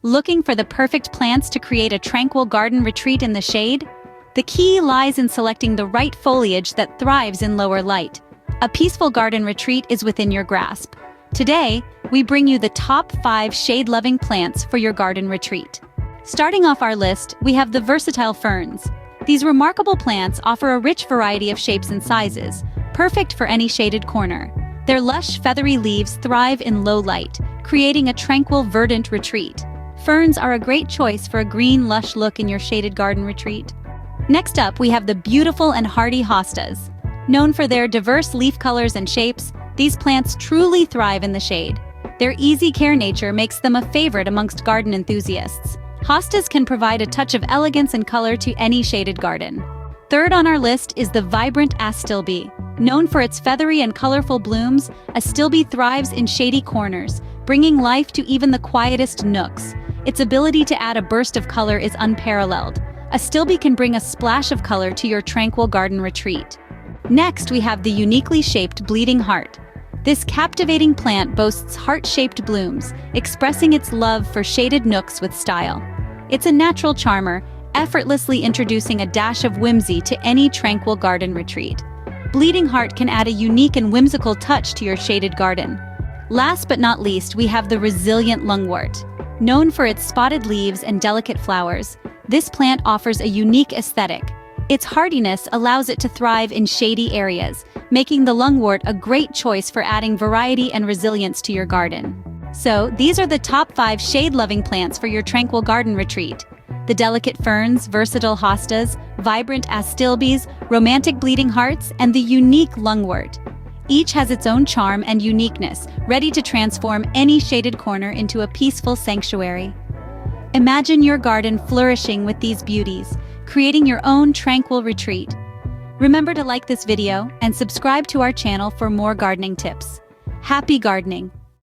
Looking for the perfect plants to create a tranquil garden retreat in the shade? The key lies in selecting the right foliage that thrives in lower light. A peaceful garden retreat is within your grasp. Today, we bring you the top 5 shade-loving plants for your garden retreat. Starting off our list, we have the versatile ferns. These remarkable plants offer a rich variety of shapes and sizes, perfect for any shaded corner. Their lush, feathery leaves thrive in low light, creating a tranquil, verdant retreat. Ferns are a great choice for a green, lush look in your shaded garden retreat. Next up, we have the beautiful and hardy hostas. Known for their diverse leaf colors and shapes, these plants truly thrive in the shade. Their easy-care nature makes them a favorite amongst garden enthusiasts. Hostas can provide a touch of elegance and color to any shaded garden. Third on our list is the vibrant astilbe. Known for its feathery and colorful blooms, astilbe thrives in shady corners, bringing life to even the quietest nooks. Its ability to add a burst of color is unparalleled. Astilbe can bring a splash of color to your tranquil garden retreat. Next, we have the uniquely shaped bleeding heart. This captivating plant boasts heart-shaped blooms, expressing its love for shaded nooks with style. It's a natural charmer, effortlessly introducing a dash of whimsy to any tranquil garden retreat. Bleeding heart can add a unique and whimsical touch to your shaded garden. Last but not least, we have the resilient lungwort. Known for its spotted leaves and delicate flowers, this plant offers a unique aesthetic. Its hardiness allows it to thrive in shady areas, making the lungwort a great choice for adding variety and resilience to your garden. So, these are the top 5 shade-loving plants for your tranquil garden retreat. The delicate ferns, versatile hostas, vibrant astilbes, romantic bleeding hearts, and the unique lungwort. Each has its own charm and uniqueness, ready to transform any shaded corner into a peaceful sanctuary. Imagine your garden flourishing with these beauties, creating your own tranquil retreat. Remember to like this video and subscribe to our channel for more gardening tips. Happy gardening!